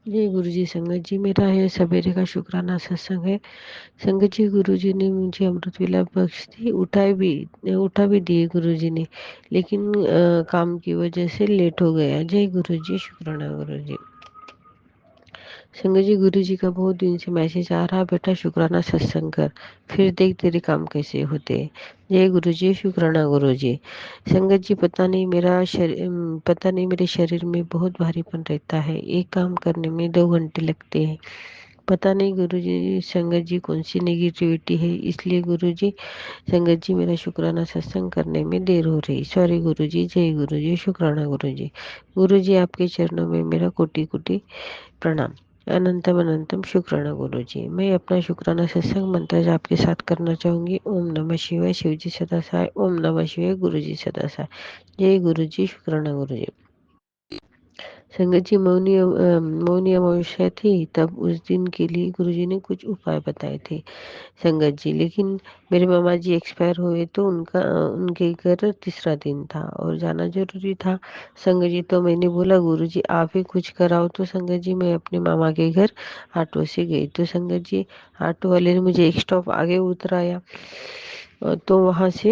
जी गुरुजी, संगत जी मेरा है सवेरे का शुक्राना सत्संग है। संगत जी, गुरुजी ने मुझे अमृत वेला बख्श दी, उठा भी दिए गुरुजी ने, लेकिन काम की वजह से लेट हो गया। जय गुरुजी, शुक्राना गुरुजी। संगत जी, गुरुजी का बहुत दिन से मैसेज आ रहा, बेटा शुक्राना सत्संग कर, फिर देख तेरे काम कैसे होते हैं। जय गुरुजी, शुक्राना गुरुजी। संगत जी, पता नहीं मेरे शरीर में बहुत भारीपन रहता है, एक काम करने में 2 घंटे लगते हैं। पता नहीं गुरुजी, संगत जी कौन सी नेगेटिविटी है, इसलिए गुरुजी, संगत जी मेरा शुक्राना सत्संग करने में देर हो रही। सॉरी गुरुजी। जय गुरुजी, शुक्राना गुरुजी। गुरुजी, आपके चरणों में मेरा कोटि कोटि प्रणाम। अनंतम अनंतम शुक्राना गुरुजी। मैं अपना शुक्राना सत्संग मंत्र जाप के साथ करना चाहूंगी। ओम नमः शिवाय, शिवजी सदा सहाय। ओम नमः शिवाय, गुरुजी सदा सहाय। जय गुरुजी, शुक्राना गुरुजी। संगत जी, मौनी अमावस्या थी, तब उस दिन के लिए गुरुजी ने कुछ उपाय बताए थे संगत जी, लेकिन मेरे मामा जी एक्सपायर हुए तो उनके घर तीसरा दिन था और जाना जरूरी था संगत जी। तो मैंने बोला, गुरुजी आप ही कुछ कराओ। तो संगत जी, मैं अपने मामा के घर ऑटो से गई। तो संगत जी, ऑटो वाले ने मुझे एक स्टॉप आगे उतराया। तो वहां से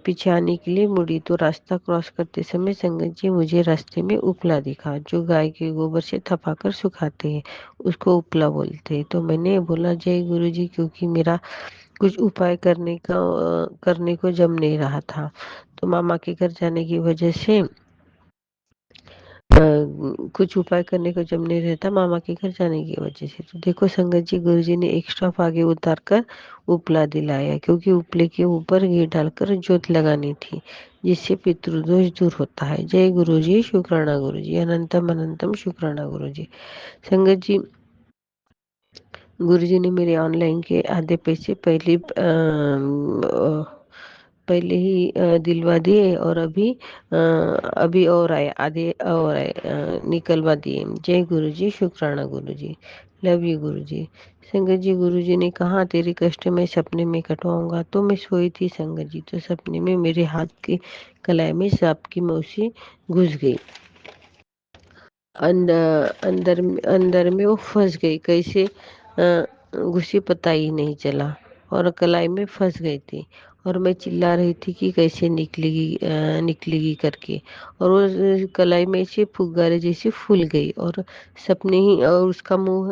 पीछे आने के लिए मुड़ी, तो रास्ता क्रॉस करते समय संगत जी, मुझे रास्ते में उपला दिखा, जो गाय के गोबर से थपाकर सुखाते हैं, उसको उपला बोलते हैं। तो मैंने बोला, जय गुरुजी, क्योंकि मेरा कुछ उपाय करने को जम नहीं रहा था। तो मामा के घर जाने की वजह से कुछ उपाय करने को जम नहीं रहता मामा के घर जाने की वजह से। तो देखो संगत जी, गुरुजी ने एक स्टॉप आगे उतार कर उपला दिलाया, क्योंकि उपले के ऊपर घी डालकर जोत लगानी थी, जिससे पितृदोष दूर होता है। जय गुरुजी, शुक्राना गुरुजी। अनंतम अनंतम शुक्राना गुरुजी। संगत जी, गुरुजी ने मेरे ऑनलाइन के आधे पैसे पहले ही दिलवा दिए, और अभी और आए, आधे और आए, निकलवा दिए। जय गुरुजी, शुक्राना गुरुजी। लव यू गुरुजी। संगत जी, गुरुजी ने कहा, तेरे कष्ट मैं सपने में कटवाऊंगा। तो मैं सोई थी संगत जी, तो सपने में मेरे हाथ की कलाई में सांप की मौसी घुस गई। अंदर में वो फंस गई, कैसे घुसी पता ही नहीं चला, और कलाई में फंस गई थी। और मैं चिल्ला रही थी कि कैसे निकलेगी करके, और वो कलाई में से फुग्गारे जैसी फूल गई, और उसका मुंह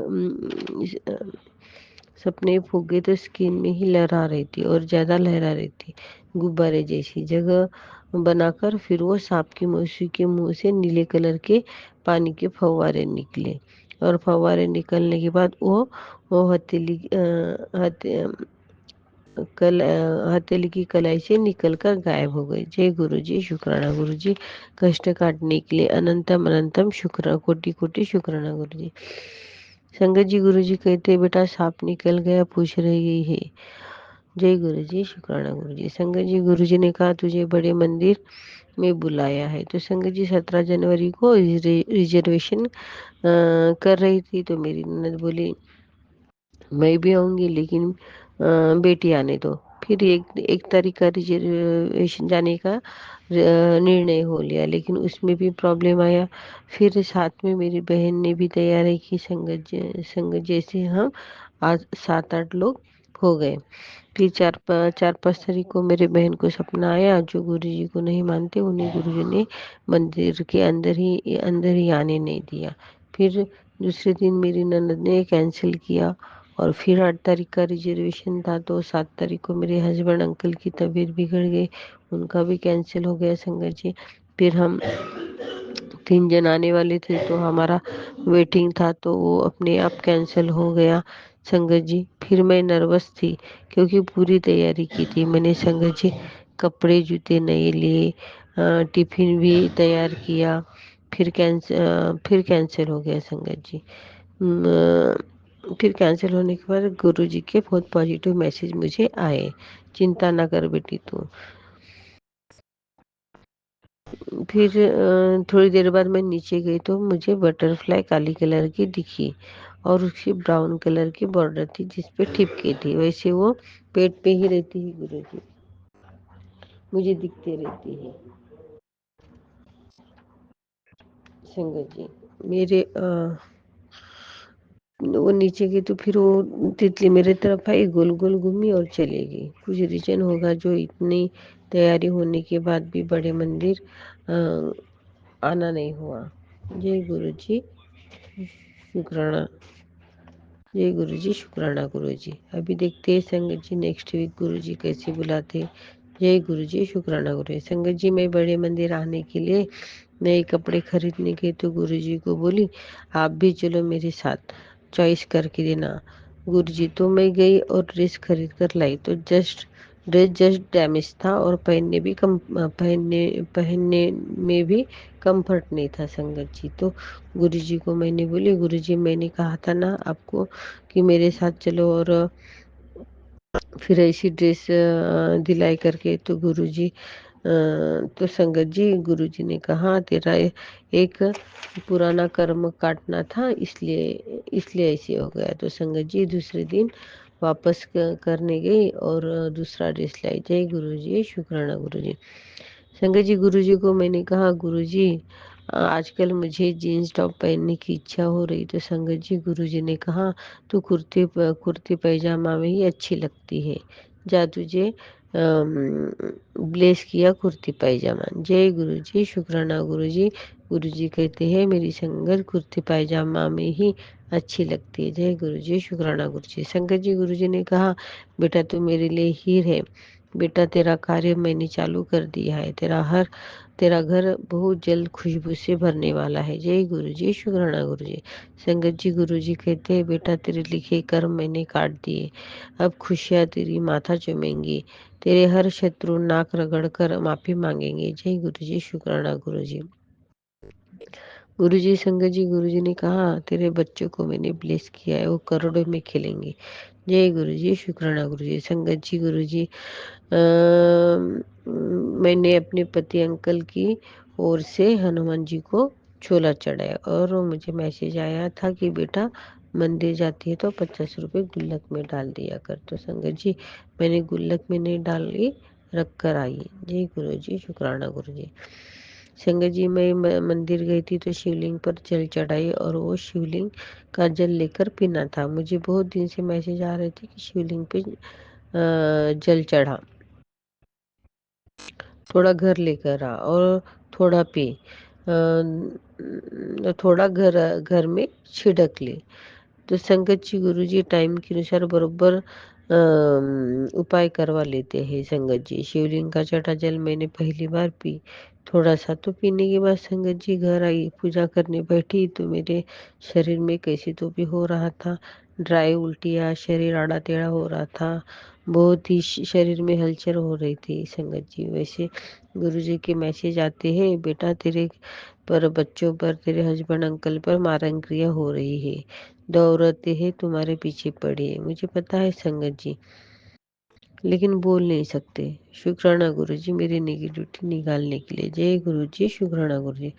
सपने फूक गए, तो स्किन में ही लहरा रही थी, और ज्यादा लहरा रही थी, गुब्बारे जैसी जगह बनाकर। फिर वो सांप की मौसी के मुंह से नीले कलर के पानी के फव्वारे निकले, और फव्वारे निकलने के बाद वो हथेली की कलाई से निकलकर गायब हो गई। जय गुरुजी, शुक्राना गुरुजी। कष्ट काटने के लिए अनंतम अनंतम शुक्र, कोटि कोटि शुक्राना गुरुजी। संगत जी, गुरुजी कहते, बेटा सांप निकल गया, पूछ रही है। जय गुरुजी, शुक्राना गुरुजी। संगत जी, गुरुजी ने कहा, तुझे बड़े मंदिर में बुलाया है। तो संगत जी, 17 जनवरी को रिजर्वेशन कर रही थी। तो मेरी ननद बोली, मैं भी आऊंगी, लेकिन बेटी आने दो। फिर 1 तारीख का रिजर्वेशन जाने का निर्णय हो लिया, लेकिन उसमें भी प्रॉब्लम आया। फिर साथ में मेरी बहन ने भी तैयारी की, संगत जैसे हम आज 7-8 लोग हो गए। फिर 4-5 तारीख को मेरे बहन को सपना आया, जो गुरुजी को नहीं मानते उन्हें गुरुजी ने मंदिर के अंदर ही आने नहीं दिया। फिर दूसरे दिन मेरी ननद ने कैंसिल किया, और फिर 8 तारीख का रिजर्वेशन था, तो 7 तारीख को मेरे हस्बैंड अंकल की तबीयत बिगड़ गई, उनका भी कैंसिल हो गया संगत जी। फिर हम 3 जन आने वाले थे, तो हमारा वेटिंग था, तो वो अपने आप कैंसिल हो गया संगत जी। फिर मैं नर्वस थी, क्योंकि पूरी तैयारी की थी मैंने संगत जी, कपड़े जूते नए लिए, टिफिन भी तैयार किया। फिर कैंसिल हो गया संगत जी। फिर कैंसिल होने के बाद गुरुजी के बहुत पॉजिटिव मैसेज मुझे आए, चिंता ना कर बेटी तू। फिर थोड़ी देर बाद मैं नीचे गई, तो मुझे बटरफ्लाई काली कलर की दिखी, और उसकी ब्राउन कलर की बॉर्डर थी जिस पे टिपकी थी। वैसे वो पेट पे ही रहती है गुरुजी, मुझे दिखते रहती है संगत जी। मेरे वो नीचे गई तो फिर वो तितली मेरे तरफ आई, गोल गोल घूमी और चली गई। कुछ रीजन होगा जो इतनी तैयारी होने के बाद भी बड़े मंदिर आना नहीं हुआ। जय गुरु जी, शुक्राना। जय गुरु जी, शुक्राना गुरु जी। अभी देखते हैं संगत जी नेक्स्ट वीक गुरु जी कैसे बुलाते। जय गुरु जी, शुक्राना गुरु जी। संगत जी मैं बड़े मंदिर आने के लिए नए कपड़े खरीदने गई तो गुरु जी को बोली आप भी चलो मेरे साथ, चॉइस करके देना। गुरु जी तो मैं गई और ड्रेस खरीद कर लाई तो ड्रेस जस्ट डैमेज था और पहनने में भी कंफर्ट नहीं था संगत जी। तो गुरु जी को मैंने बोली गुरु जी मैंने कहा था ना आपको कि मेरे साथ चलो, और फिर ऐसी ड्रेस दिलाई करके। तो गुरुजी तो संगत जी गुरुजी ने कहा तेरा एक पुराना कर्म काटना था, इसलिए इसलिए ऐसे हो गया। तो संगत जी दूसरे दिन वापस करने गई और दूसरा ड्रेस लाई। जय गुरुजी, शुक्राना गुरुजी। संगत जी गुरुजी को मैंने कहा गुरुजी आजकल मुझे जीन्स टॉप पहनने की इच्छा हो रही। तो संगत जी गुरुजी ने कहा तू कुर्ती पैजामा में ही अच्छी लगती है, जा तुझे ब्लेस किया कुर्ती पैजामा। जय गुरुजी, शुक्राना गुरुजी। गुरुजी कहते हैं मेरी संगत कुर्ती पैजामा में ही अच्छी लगती है। जय गुरुजी, शुक्राना गुरुजी। संगत जी गुरुजी ने कहा बेटा तू मेरे लिए हीर है, बेटा तेरा कार्य मैंने चालू कर दिया है, तेरा घर बहुत जल्द खुशबू से भरने वाला है। जय गुरु जी, शुक्राना गुरु जी। संगत जी गुरु जी कहते हैं बेटा तेरे लिखे कर्म मैंने काट दिए, अब खुशियाँ तेरी माथा चूमेंगी, तेरे हर शत्रु नाक रगड़ कर माफी मांगेंगे। जय गुरु जी, शुक्राना गुरु जी। गुरु जी संगत जी गुरु जी ने कहा तेरे बच्चों को मैंने ब्लेस किया है, वो करोड़ों में खेलेंगे। जय गुरु जी, शुक्राना गुरु जी। संगत जी गुरु जी मैंने अपने पति अंकल की ओर से हनुमान जी को छोला चढ़ाया और मुझे मैसेज आया था कि बेटा मंदिर जाती है तो 50 रुपए गुल्लक में डाल दिया कर। तो संगत जी मैंने गुल्लक में नहीं डाली, रख कर आई। जय गुरु जी, शुक्राना गुरु जी। संगत जी मैं मंदिर गई थी तो शिवलिंग पर जल चढ़ाई और वो शिवलिंग का जल लेकर पीना था। मुझे बहुत दिन से मैसेज आ रहे थे कि शिवलिंग पे जल चढ़ा, थोड़ा घर लेकर आ और थोड़ा पी, थोड़ा घर घर में छिड़क ले। तो संगत जी गुरु जी टाइम के अनुसार बरोबर उपाय करवा लेते हैं। संगत जी शिवलिंग का चढ़ा जल मैंने पहली बार पी, थोड़ा सा तो पीने के बाद संगत जी घर आई, पूजा करने बैठी तो मेरे शरीर में कैसे तो भी हो रहा था, ड्राई उल्टियाँ, शरीर आड़ा टेढ़ा हो रहा था, बहुत ही शरीर में हलचल हो रही थी। संगत जी वैसे गुरु जी के मैसेज आते हैं बेटा तेरे पर, बच्चों पर, तेरे हस्बैंड अंकल पर मारण क्रिया हो रही है, दो औरतें हैं तुम्हारे पीछे पड़ी है। मुझे पता है संगत जी, लेकिन बोल नहीं सकते। शुक्राना गुरु जी मेरी नेगेटिविटी निकालने के लिए। जय गुरु जी, शुक्राना गुरु जी।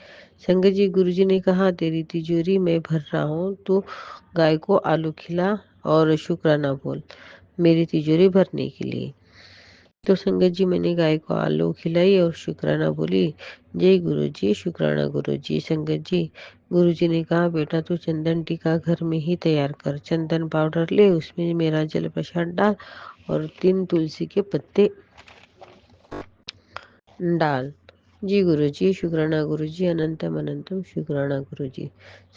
संगत जी गुरु जी ने कहा तेरी तिजोरी मैं भर रहा हूँ, तो गाय को आलू खिला और शुक्राना बोल मेरी तिजोरी भरने के लिए। तो संगत जी मैंने गाय को आलू खिलाई और शुक्राना बोली। जय गुरु जी, शुक्राना गुरु जी। संगत जी गुरु जी ने कहा बेटा तू चंदन टीका घर में ही तैयार कर, चंदन पाउडर ले, उसमें मेरा जल प्रसाद डाल और 3 तुलसी के पत्ते डाल। जी गुरु जी, शुक्राना गुरु जी, अनंतम अनंतम शुक्राना गुरु जी।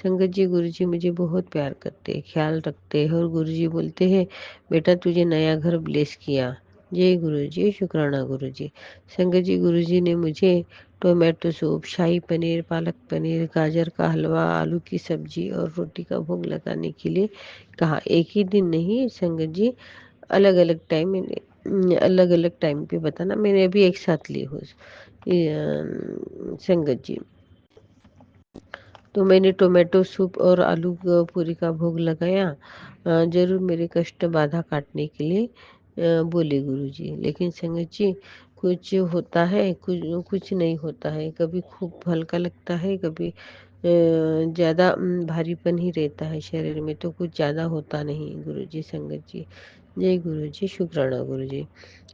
संगत जी गुरु जी मुझे बहुत प्यार करते हैं, ख्याल रखते हैं और गुरु जी बोलते हैं बेटा तुझे नया घर ब्लेस किया। जय गुरु जी, शुक्राना गुरु जी। संगत जी गुरु जी ने मुझे टोमेटो सूप, शाही पनीर, पालक पनीर, गाजर का हलवा, आलू की सब्जी और रोटी का भोग लगाने के लिए कहा। एक ही दिन नहीं संगत जी, अलग अलग टाइम मैंने अलग अलग टाइम पे बताना, मैंने अभी एक साथ ली हूँ संगत जी। तो मैंने टोमेटो सूप और आलू पूरी का भोग लगाया। जरूर मेरे कष्ट बाधा काटने के लिए बोले गुरु जी। लेकिन संगत जी कुछ होता है, कुछ कुछ नहीं होता है, कभी खूब हल्का लगता है, कभी ज़्यादा भारीपन ही रहता है शरीर में, तो कुछ ज़्यादा होता नहीं गुरु जी। संगत जी जय गुरु जी, शुक्राना गुरु जी।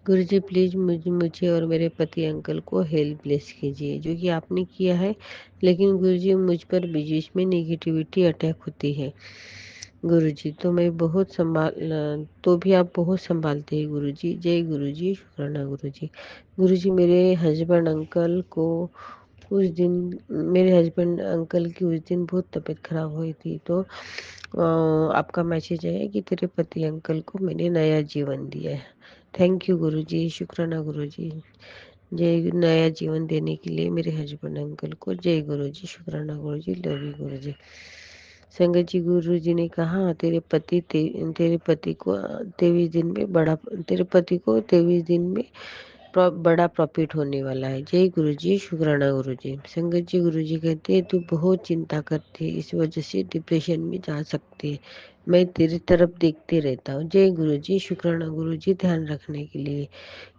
गुरु जी प्लीज़ मुझे और मेरे पति अंकल को हेल्प ब्लेस कीजिए, जो कि आपने किया है। लेकिन गुरु जी मुझ पर बीच में नेगेटिविटी अटैक होती है, गुरुजी, तो भी आप बहुत सँभालते हैं गुरुजी। जय गुरुजी, शुक्राना गुरुजी। गुरुजी, मेरे हस्बैंड अंकल की उस दिन बहुत तबीयत खराब हुई थी, तो आपका मैसेज है कि तेरे पति अंकल को मैंने नया जीवन दिया है। थैंक यू गुरुजी, शुक्राना गुरुजी। जय नया जीवन देने के लिए मेरे हस्बैंड अंकल को। जय गुरुजी, शुक्राना गुरुजी, लव यू गुरुजी। संगत जी, गुरु जी ने कहा तेरे पति को 23 दिन में बड़ा तेरे पति को 23 दिन में बड़ा प्रॉफिट होने वाला है। जय गुरु जी, शुक्राना गुरु जी। संगत जी, गुरु जी कहते हैं तू बहुत चिंता करती है, इस वजह से डिप्रेशन में जा सकती है। मैं तेरी तरफ देखते रहता हूँ। जय गुरु जी, शुक्राना गुरु जी, ध्यान रखने के लिए।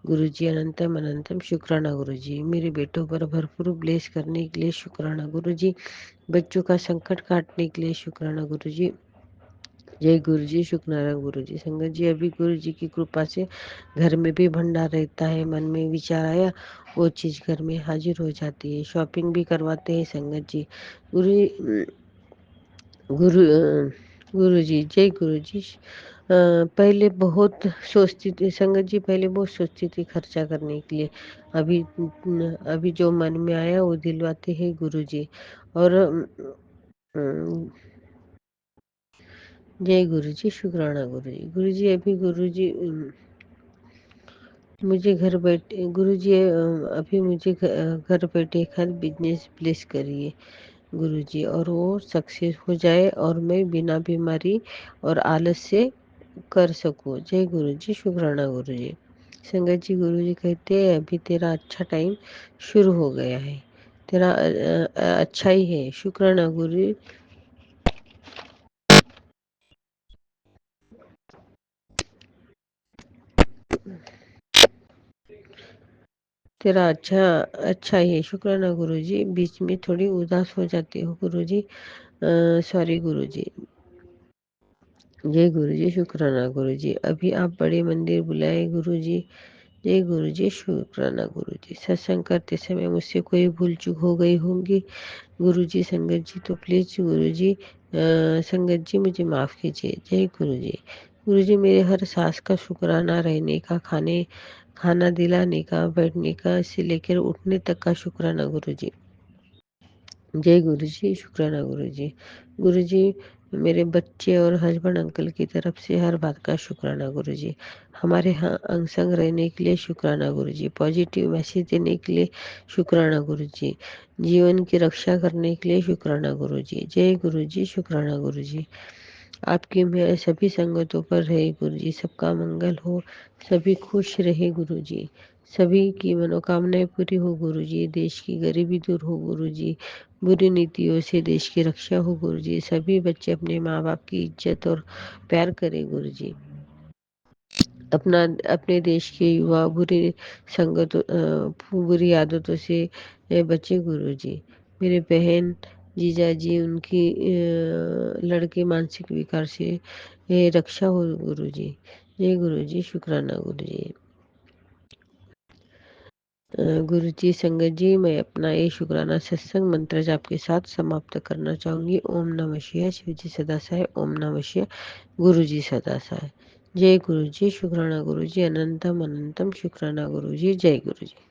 गुरु जी, अनंतम अनंतम शुक्राना गुरु जी। मेरे बेटों पर भरपूर ब्लेस करने के लिए शुक्राना गुरु जी। बच्चों का संकट काटने के लिए शुक्राना गुरु जी। जय गुरु जी, शुक्राना गुरु जी। संगत जी, अभी गुरु जी की कृपा से घर में भी भंडार रहता है। मन में विचार आया, वो चीज घर में हाजिर हो जाती है। शॉपिंग भी करवाते हैं संगत जी। गुरु गुरु गुरु जी, जय गुरु जी। पहले बहुत सोचती थी संगत जी, पहले बहुत सोचती थी खर्चा करने के लिए। अभी अभी जो मन में आया वो दिलवाते हैं गुरु जी। और जय गुरु जी, शुक्राना गुरु जी। गुरु जी, अभी गुरु जी मुझे घर बैठे गुरु जी अभी मुझे घर बैठे एक आध बिजनेस प्लेस करिए गुरु जी, और वो सक्सेस हो जाए और मैं बिना बीमारी और आलस से कर सकूं। जय गुरु जी, शुक्राना गुरु जी। संगत जी, गुरु जी कहते हैं अभी तेरा अच्छा टाइम शुरू हो गया है। तेरा अच्छा ही है। शुक्राना गुरु। तेरा अच्छा अच्छा ही है। शुक्राना गुरुजी। बीच में थोड़ी उदास हो जाती हो गुरुजी, सॉरी गुरुजी। जय गुरुजी, शुक्राना गुरुजी। अभी आप बड़े मंदिर बुलाए गुरुजी। जय गुरुजी, शुक्राना गुरुजी। सत्संग करते समय मुझसे कोई भूल चूक हो गई होंगी गुरुजी संगत जी, तो प्लीज गुरुजी संगत जी मुझे माफ कीजिए। जय गुरुजी। गुरुजी, मेरे हर सांस का शुक्राना, रहने का, खाना दिलाने का, बैठने का से लेकर उठने तक का शुक्राना गुरुजी। जय गुरुजी, शुक्राना गुरुजी। गुरुजी, मेरे बच्चे और हस्बैंड अंकल की तरफ से हर बात का शुक्राना गुरुजी। हमारे यहाँ अंग संग रहने के लिए शुक्राना गुरुजी। पॉजिटिव मैसेज देने के लिए शुक्राना गुरुजी। जीवन की रक्षा करने के लिए शुक्राना गुरुजी। जय गुरुजी, शुक्राना गुरुजी। आपकी मेरे सभी संगतों पर रहे गुरुजी, सबका मंगल हो, सभी खुश रहे गुरुजी, सभी की मनोकामनाएं पूरी हो गुरुजी, देश की गरीबी दूर हो गुरुजी, बुरी नीतियों से देश की रक्षा हो गुरुजी, सभी बच्चे अपने माँ बाप की इज्जत और प्यार करें गुरुजी। अपना अपने देश के युवा बुरी आदतों से बचे गुरुजी। मेरे बहन जीजाजी उनकी लड़के मानसिक विकार से रक्षा हो गुरुजी। जय गुरुजी, शुक्राना गुरुजी। गुरुजी संगत जी, मैं अपना ये शुक्राना सत्संग मंत्र जाप के साथ समाप्त करना चाहूंगी। ओम नमः शिवाय। शिव जी सदा सहाय। ओम नमः शिवाय। गुरु जी सदा सहाय। जय गुरु जी, शुक्राना गुरु जी, अनंतम अनंतम शुक्राना गुरु जी। जय गुरु जी।